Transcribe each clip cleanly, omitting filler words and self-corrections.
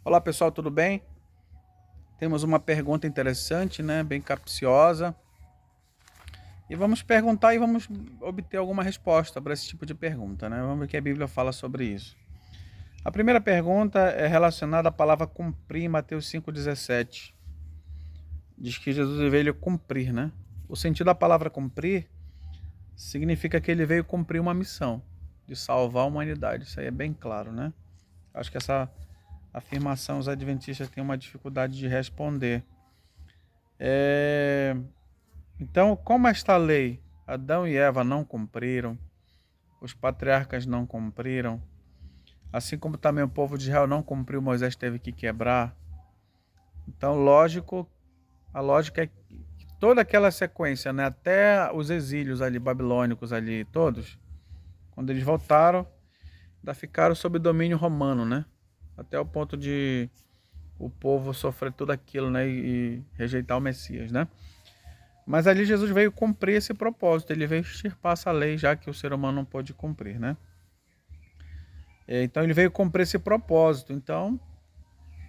Olá pessoal, tudo bem? Temos uma pergunta interessante, né? Bem capciosa. E vamos perguntar e vamos obter alguma resposta para esse tipo de pergunta, né? Vamos ver o que a Bíblia fala sobre isso. A primeira pergunta é relacionada à palavra cumprir em Mateus 5,17. Diz que Jesus veio cumprir, né? O sentido da palavra cumprir significa que ele veio cumprir uma missão de salvar a humanidade. Isso aí é bem claro, né? Acho que essa afirmação os adventistas têm uma dificuldade de responder. Então, como esta lei, Adão e Eva não cumpriram, os patriarcas não cumpriram, assim como também o povo de Israel não cumpriu, Moisés teve que quebrar. Então, a lógica é que toda aquela sequência, né, até os exílios ali, babilônicos ali, todos, quando eles voltaram, ainda ficaram sob domínio romano, né? Até o ponto de o povo sofrer tudo aquilo, né, e rejeitar o Messias, né? Mas ali Jesus veio cumprir esse propósito, ele veio extirpar essa lei, já que o ser humano não pôde cumprir, né? Então ele veio cumprir esse propósito, então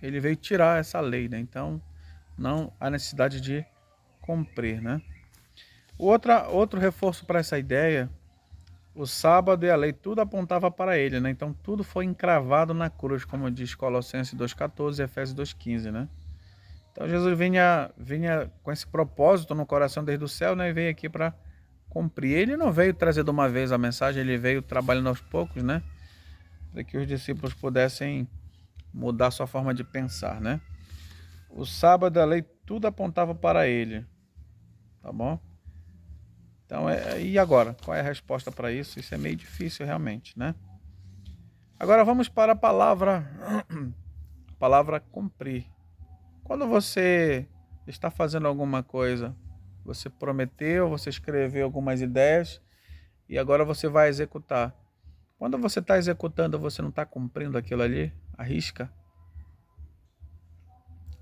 ele veio tirar essa lei, né? Então não há necessidade de cumprir, né? Outro reforço para essa ideia, o sábado e a lei, tudo apontava para ele, né? Então tudo foi encravado na cruz, como diz Colossenses 2,14 e Efésios 2,15, né? Então Jesus vinha com esse propósito no coração desde o céu, né? E veio aqui para cumprir. Ele não veio trazer de uma vez a mensagem, ele veio trabalhando aos poucos, né? Para que os discípulos pudessem mudar sua forma de pensar, né? O sábado, a lei, tudo apontava para ele, tá bom? Então, e agora? Qual é a resposta para isso? Isso é meio difícil realmente, né? Agora vamos para a palavra cumprir. Quando você está fazendo alguma coisa, você prometeu, você escreveu algumas ideias e agora você vai executar. Quando você está executando, você não está cumprindo aquilo ali, arrisca.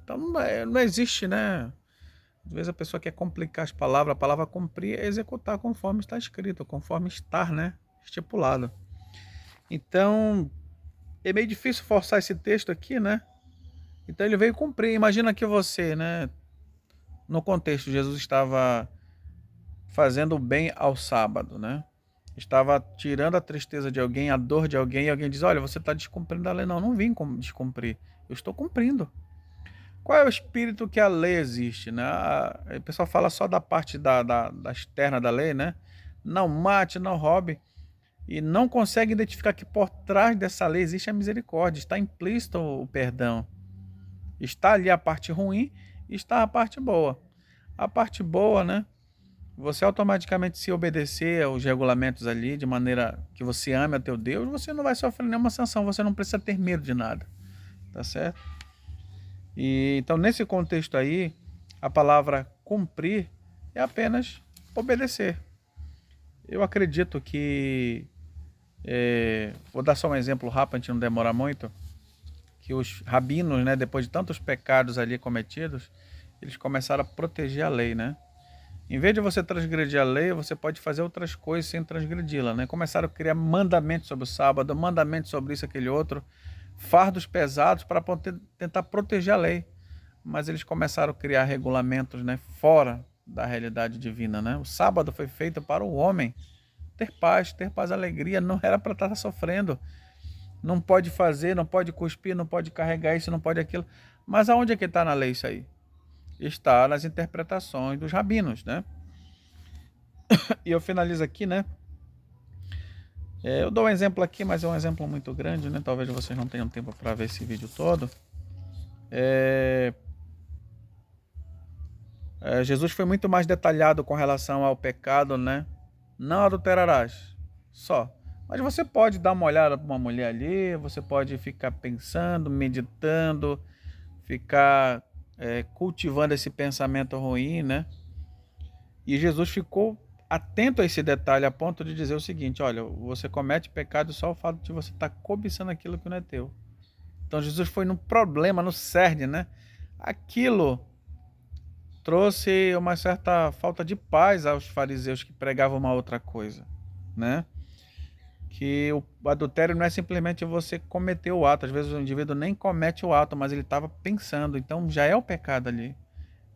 Então não existe, né? Às vezes a pessoa quer complicar as palavras, a palavra cumprir é executar conforme está escrito, conforme está, né? Estipulado. Então, é meio difícil forçar esse texto aqui, né? Então ele veio cumprir. Imagina que você, né? No contexto, Jesus estava fazendo o bem ao sábado, né? Estava tirando a tristeza de alguém, a dor de alguém, e alguém diz: olha, você está descumprindo a lei. Não, não vim descumprir. Eu estou cumprindo. Qual é o espírito que a lei existe, né? O pessoal fala só da parte da externa da lei, né? Não mate, não roube. E não consegue identificar que por trás dessa lei existe a misericórdia. Está implícito o perdão. Está ali a parte ruim e está a parte boa. A parte boa, né? Você automaticamente se obedecer aos regulamentos ali, de maneira que você ame a teu Deus, você não vai sofrer nenhuma sanção, você não precisa ter medo de nada, tá certo? E então nesse contexto aí, a palavra cumprir é apenas obedecer. Eu acredito que, vou dar só um exemplo rápido, a gente não demora muito, que os rabinos, né, depois de tantos pecados ali cometidos, eles começaram a proteger a lei, né? Em vez de você transgredir a lei, você pode fazer outras coisas sem transgredi-la, né? Começaram a criar mandamentos sobre o sábado, mandamentos sobre isso, aquele outro, fardos pesados para tentar proteger a lei. Mas eles começaram a criar regulamentos, né, fora da realidade divina, né? O sábado foi feito para o homem ter paz, alegria, não era para estar sofrendo. Não pode fazer, não pode cuspir, não pode carregar isso, não pode aquilo. Mas aonde é que está na lei isso aí? Está nas interpretações dos rabinos, né? E eu finalizo aqui, né? Eu dou um exemplo aqui, mas é um exemplo muito grande, né? Talvez vocês não tenham tempo para ver esse vídeo todo. Jesus foi muito mais detalhado com relação ao pecado, né? Não adulterarás, só. Mas você pode dar uma olhada para uma mulher ali, você pode ficar pensando, meditando, ficar cultivando esse pensamento ruim, né? E Jesus ficou atento a esse detalhe a ponto de dizer o seguinte: olha, você comete pecado só o fato de você estar cobiçando aquilo que não é teu. Então Jesus foi no problema, no cerne, né? Aquilo trouxe uma certa falta de paz aos fariseus que pregavam uma outra coisa, né? que o adultério não é simplesmente você cometer o ato. Às vezes o indivíduo nem comete o ato, mas ele estava pensando, então já é o pecado ali.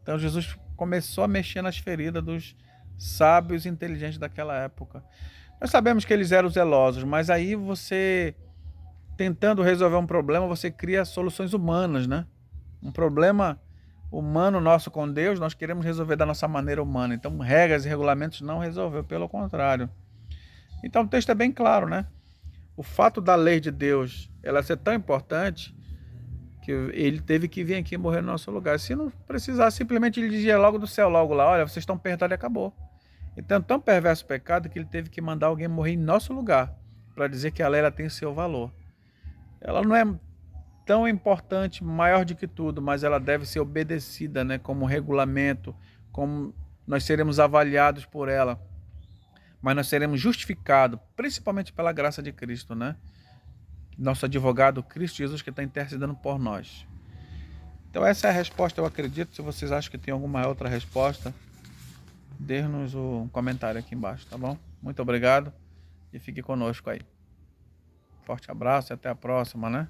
Então Jesus começou a mexer nas feridas dos sábios e inteligentes daquela época. Nós sabemos que eles eram zelosos, mas aí você, tentando resolver um problema, você cria soluções humanas, né? Um problema humano nosso com Deus, nós queremos resolver da nossa maneira humana. Então, regras e regulamentos não resolveu, pelo contrário. Então, o texto é bem claro, né? O fato da lei de Deus ela ser tão importante que ele teve que vir aqui morrer no nosso lugar. Se não precisasse, simplesmente ele dizia logo do céu, logo lá, olha, vocês estão perdoados e acabou. Então, tão perverso o pecado que ele teve que mandar alguém morrer em nosso lugar, para dizer que a lei ela tem seu valor. Ela não é tão importante, maior do que tudo, mas ela deve ser obedecida, né, como regulamento, como nós seremos avaliados por ela, mas nós seremos justificados, principalmente pela graça de Cristo, né? Nosso advogado, Cristo Jesus, que está intercedendo por nós. Então essa é a resposta, eu acredito. Se vocês acham que tem alguma outra resposta, dê-nos um comentário aqui embaixo, tá bom? Muito obrigado e fique conosco aí. Forte abraço e até a próxima, né?